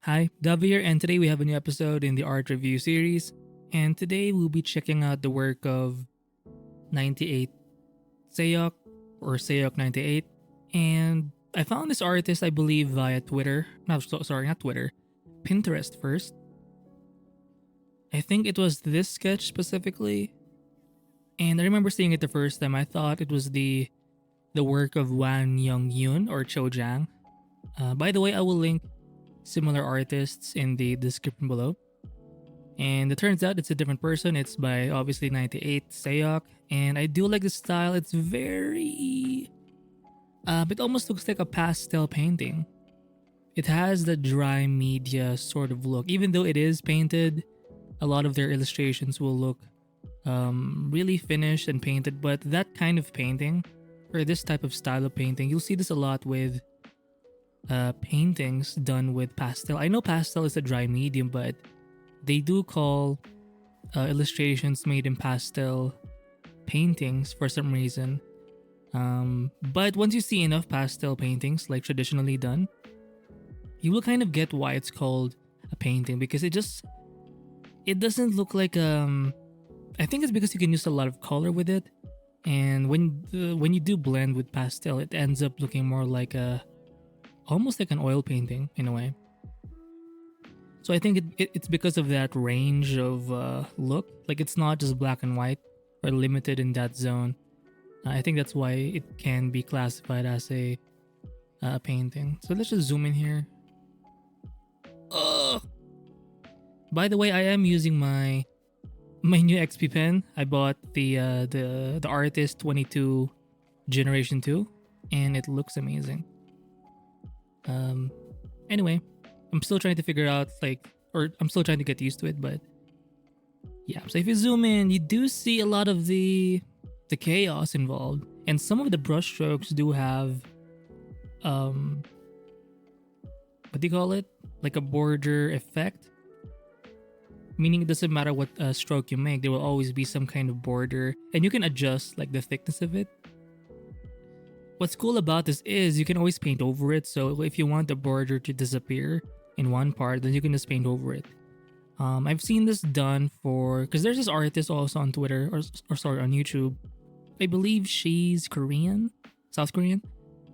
Hi, Davi here, and today we have a new episode in the art review series. And today we'll be checking out the work of 98 SEOK or SEOK98. And I found this artist, I believe, via Twitter. No, sorry, not Twitter. Pinterest first. I think it was this sketch specifically. And I remember seeing it the first time. I thought it was the work of Wan Young Yun or Chojang. By the way, I will link similar artists in the description below. And it turns out it's a different person. It's by obviously 98 SEOK. And I do like the style. It's very... it almost looks like a pastel painting. It has the dry media sort of look. Even though it is painted, a lot of their illustrations will look really finished and painted. But that kind of painting, or this type of style of painting, you'll see this a lot with paintings done with pastel. I know pastel is a dry medium, but they do call illustrations made in pastel paintings for some reason. But once you see enough pastel paintings like traditionally done, you will kind of get why it's called a painting, because it doesn't look like I think it's because you can use a lot of color with it, and when you do blend with pastel, it ends up looking more like almost like an oil painting in a way. So I think it's because of that range of look. Like, it's not just black and white or limited in that zone. I think that's why it can be classified as a painting. So let's just zoom in here. Ugh. By the way, I am using my new XPPen. I bought the Artist 22 Generation 2, and it looks amazing. Anyway, I'm still trying to figure out I'm still trying to get used to it, but yeah. So if you zoom in, you do see a lot of the chaos involved, and some of the brush strokes do have what do you call it? Like a border effect. Meaning it doesn't matter what stroke you make, there will always be some kind of border, and you can adjust like the thickness of it. What's cool about this is you can always paint over it. So if you want the border to disappear in one part, then you can just paint over it. I've seen this done because there's this artist also on Twitter or sorry, on YouTube. I believe she's Korean, South Korean,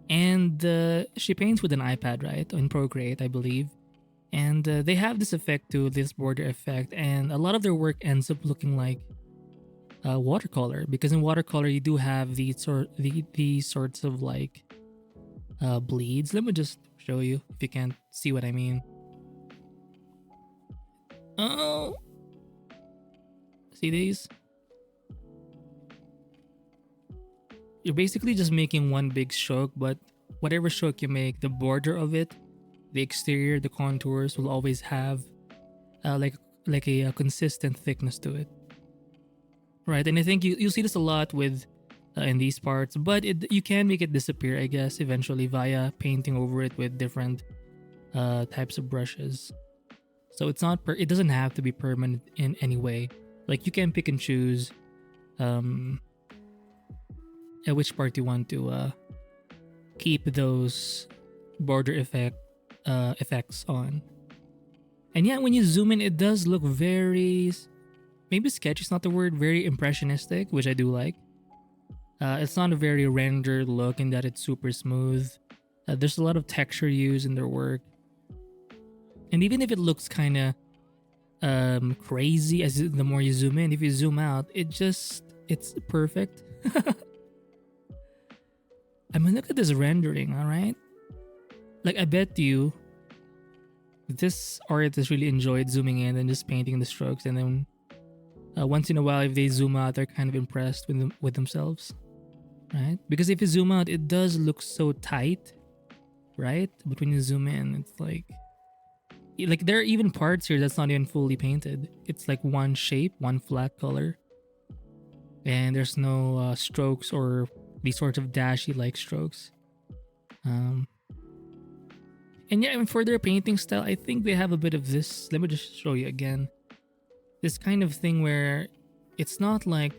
and she paints with an iPad, right, in Procreate, I believe. And they have this effect too, this border effect, and a lot of their work ends up looking like watercolor, because in watercolor you do have these sorts of like bleeds. Let me just show you if you can't see what I mean. Oh, see these? You're basically just making one big stroke, but whatever stroke you make, the border of it, the exterior, the contours will always have like a consistent thickness to it. Right, and I think you'll see this a lot with in these parts, but you can make it disappear, I guess, eventually via painting over it with different types of brushes. So it doesn't have to be permanent in any way. Like, you can pick and choose at which part you want to keep those border effects on. And yeah, when you zoom in, it does look very... maybe sketch is not the word, very impressionistic, which I do like. It's not a very rendered look in that it's super smooth. There's a lot of texture used in their work. And even if it looks kind of crazy the more you zoom in, if you zoom out, it's perfect. I mean, look at this rendering, alright? Like, I bet you this artist really enjoyed zooming in and just painting the strokes, and then once in a while, if they zoom out, they're kind of impressed with themselves, right? Because if you zoom out, it does look so tight, right? But when you zoom in, it's like there are even parts here that's not even fully painted. It's like one shape, one flat color, and there's no strokes or these sorts of dashy like strokes. And yeah, and for their painting style, I think they have a bit of this. Let me just show you again. This kind of thing where it's not like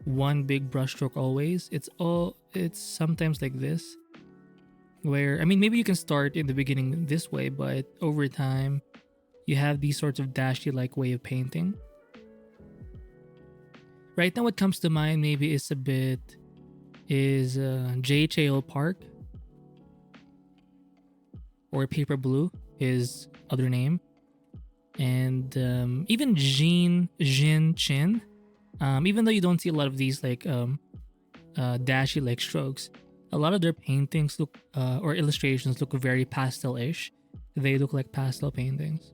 one big brushstroke always. It's sometimes like this, where, I mean, maybe you can start in the beginning this way, but over time you have these sorts of dashy-like way of painting. Right now, what comes to mind maybe is JaeCheol Park, or Paperblue, his other name, and even Zeen Chin. Even though you don't see a lot of these like dashy like strokes, a lot of their paintings look or illustrations look very pastel-ish. They look like pastel paintings.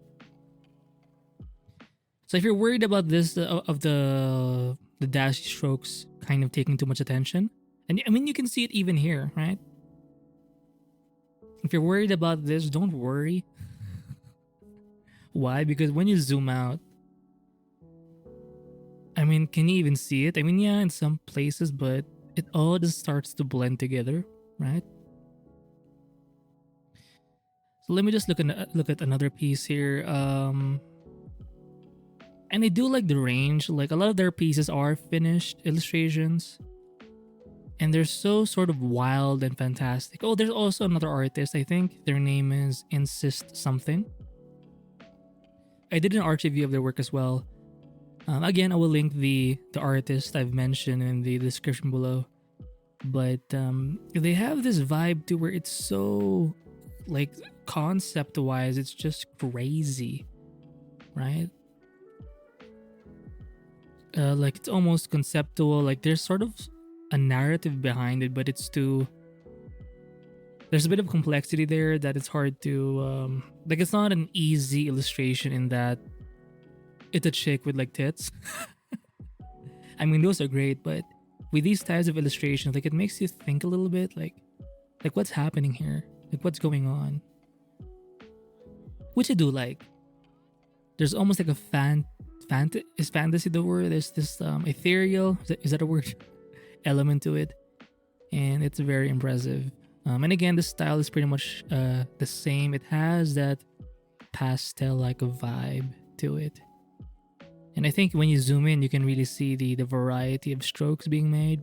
So if you're worried about this of the dashy strokes kind of taking too much attention, and I mean you can see it even here, right? If you're worried about this, don't worry. Why? Because when you zoom out, I mean, can you even see it? I mean, yeah, in some places, but it all just starts to blend together, right? So let me just look at another piece here. And I do like the range. Like a lot of their pieces are finished illustrations, and they're so sort of wild and fantastic. Oh, there's also another artist. I think their name is Insist something. I did an art review of their work as well. Again, I will link the artist I've mentioned in the description below. But they have this vibe to where it's so, like, concept-wise, it's just crazy, right? Like it's almost conceptual. Like there's sort of a narrative behind it, but it's too. There's a bit of complexity there that it's hard to like. It's not an easy illustration in that it's a chick with like tits. I mean, those are great, but with these types of illustrations, like it makes you think a little bit, like what's happening here, like what's going on, which I do like. There's almost like a is fantasy the word? There's this ethereal, is that a word? Element to it, and it's very impressive. And again, the style is pretty much the same. It has that pastel like a vibe to it, and I think when you zoom in, you can really see the variety of strokes being made.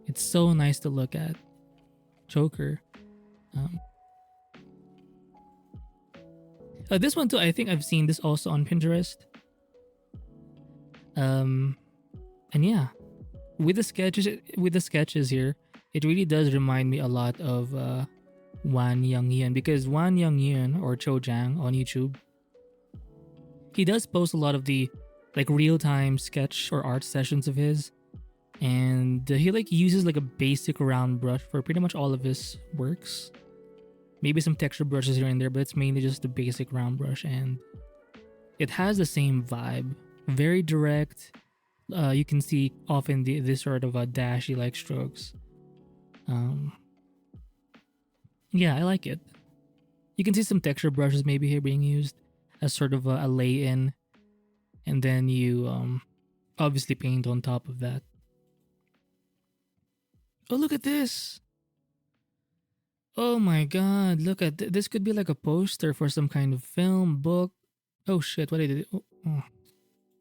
It's so nice to look at. Choker. This one too, I think I've seen this also on Pinterest. And yeah, with the sketches here, it really does remind me a lot of Wan Young Yun, because Wan Young Yun, or Chojang on YouTube, he does post a lot of the like real-time sketch or art sessions of his, and he like uses like a basic round brush for pretty much all of his works. Maybe some texture brushes here and there, but it's mainly just the basic round brush, and it has the same vibe. Very direct. You can see often this sort of a dashy like strokes. Yeah, I like it. You can see some texture brushes maybe here being used as sort of a lay-in, and then you obviously paint on top of that. Oh, look at this! Oh my god, look at this. Could be like a poster for some kind of film, book. Oh shit, what did I do? Oh.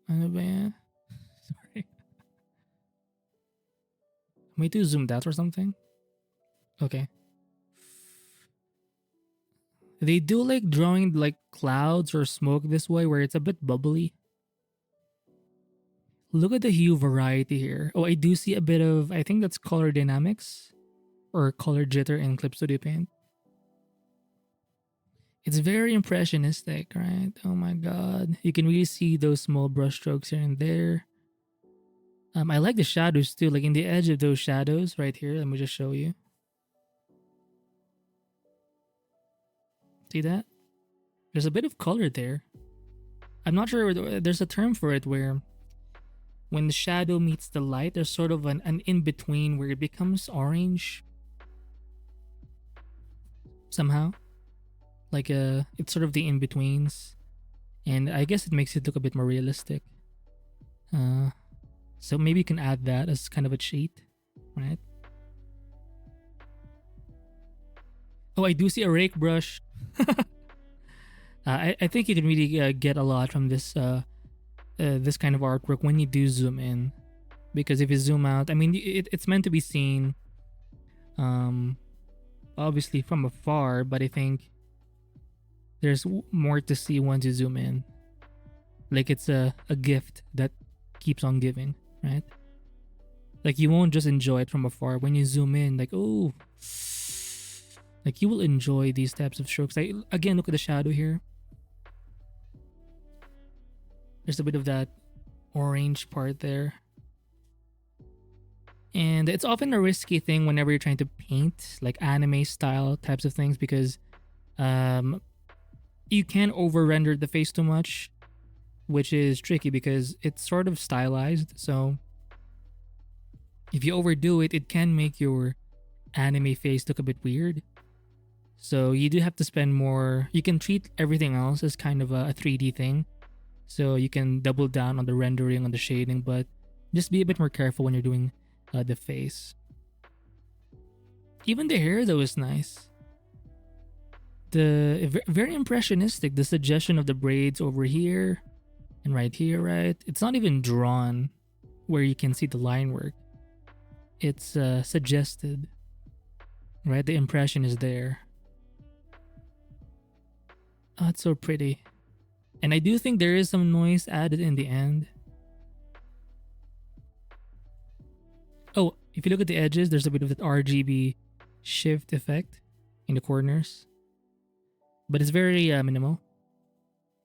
Ano ba yan? Sorry. Am I too zoomed out or something? Okay. They do like drawing like clouds or smoke this way where it's a bit bubbly. Look at the hue variety here. Oh, I do see a bit of, I think that's color dynamics or color jitter in Clip Studio Paint. It's very impressionistic, right? Oh my god. You can really see those small brush strokes here and there. I like the shadows too, like in the edge of those shadows right here. Let me just show you. See that? There's a bit of color there. I'm not sure, there's a term for it where when the shadow meets the light, there's sort of an in-between where it becomes orange. Somehow. Like it's sort of the in-betweens. And I guess it makes it look a bit more realistic. So maybe you can add that as kind of a cheat, right? Oh, I do see a rake brush. I think you can really get a lot from this this kind of artwork when you do zoom in, because if you zoom out, I mean it's meant to be seen obviously from afar, but I think there's more to see once you zoom in. Like it's a gift that keeps on giving, right? Like you won't just enjoy it from afar. When you zoom in, like, oh, like you will enjoy these types of strokes. Like, again, look at the shadow here. There's a bit of that orange part there. And it's often a risky thing whenever you're trying to paint like anime style types of things, because you can over render the face too much, which is tricky because it's sort of stylized. So if you overdo it, it can make your anime face look a bit weird. So you do have to spend more. You can treat everything else as kind of a 3D thing. So you can double down on the rendering, on the shading, but just be a bit more careful when you're doing the face. Even the hair though is nice. Very impressionistic. The suggestion of the braids over here and right here, right? It's not even drawn where you can see the line work. It's suggested, right? The impression is there. Oh, it's so pretty. And I do think there is some noise added in the end. Oh, if you look at the edges, there's a bit of that RGB shift effect in the corners. But it's very minimal.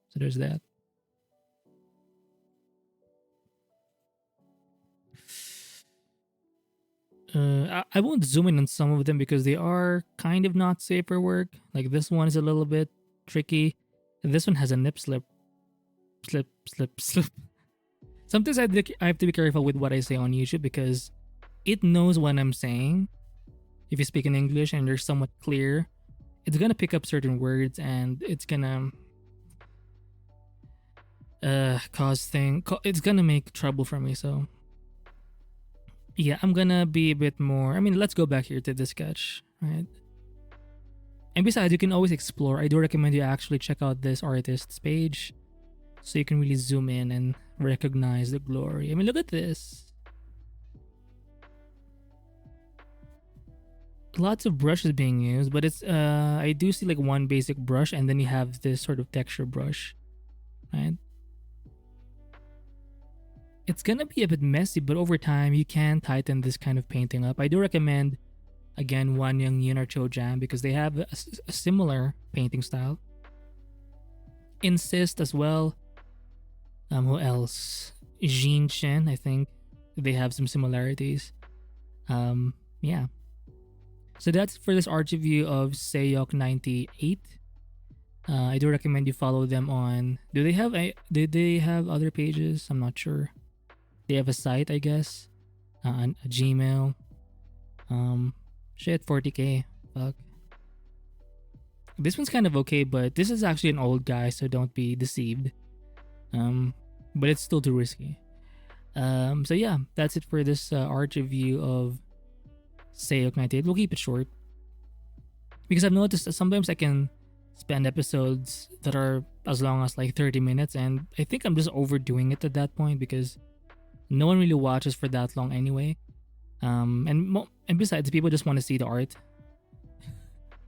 So there's that. I won't zoom in on some of them because they are kind of not safe for work. Like this one is a little bit tricky. This one has a nip slip. Slip. Sometimes I have to be careful with what I say on YouTube because it knows what I'm saying. If you speak in English and you're somewhat clear, it's gonna pick up certain words and it's gonna it's gonna make trouble for me. So yeah, I'm gonna be a bit more. I mean, let's go back here to the sketch, right? And besides, you can always explore. I do recommend you actually check out this artist's page so you can really zoom in and recognize the glory. I mean, look at this. Lots of brushes being used, but it's I do see like one basic brush and then you have this sort of texture brush, right? It's gonna be a bit messy, but over time you can tighten this kind of painting up. I do recommend, again, Wan Young Yun or Chojang because they have a similar painting style. Insist as well. Who else? Zeen Chin, I think they have some similarities. Yeah. So that's for this art review of SEOK98. I do recommend you follow them on. Do they have other pages? I'm not sure. They have a site, I guess. A Gmail. Shit, 40k. Fuck. This one's kind of okay, but this is actually an old guy, so don't be deceived. But it's still too risky. So yeah, that's it for this art review of SEOK98. We'll keep it short because I've noticed that sometimes I can spend episodes that are as long as like 30 minutes, and I think I'm just overdoing it at that point because no one really watches for that long anyway. And besides, people just want to see the art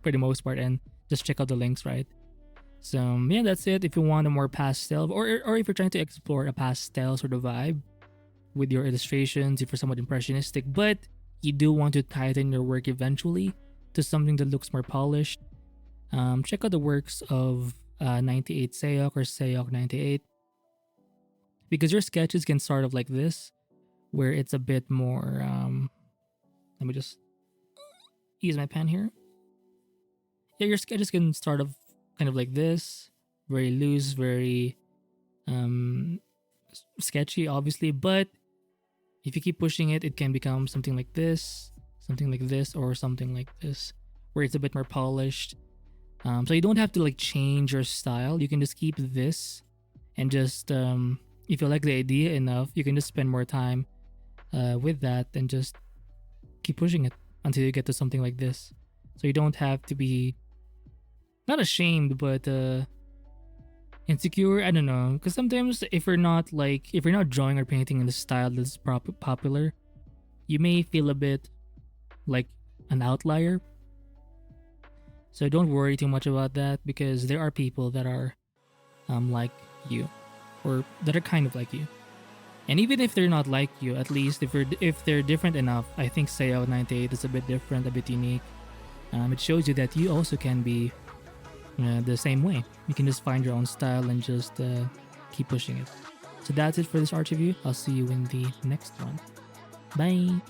for the most part and just check out the links, right? So yeah, that's it. If you want a more pastel, or if you're trying to explore a pastel sort of vibe with your illustrations, if you're somewhat impressionistic, but you do want to tighten your work eventually to something that looks more polished, check out the works of 98 SEOK or SEOK98, because your sketches can start off like this, where it's a bit more. Let me just use my pen here. Yeah, your sketches can start off kind of like this, very loose, very sketchy, obviously, but if you keep pushing it, it can become something like this, or something like this, where it's a bit more polished. So you don't have to like change your style. You can just keep this and just, if you like the idea enough, you can just spend more time with that and just keep pushing it until you get to something like this. So you don't have to be not ashamed, but insecure. I don't know, because sometimes if you're not drawing or painting in the style that's popular, you may feel a bit like an outlier. So don't worry too much about that, because there are people that are like you, or that are kind of like you. And even if they're not like you, at least if they're different enough, I think SEOK98 is a bit different, a bit unique. It shows you that you also can be the same way. You can just find your own style and just keep pushing it. So that's it for this art review. I'll see you in the next one. Bye!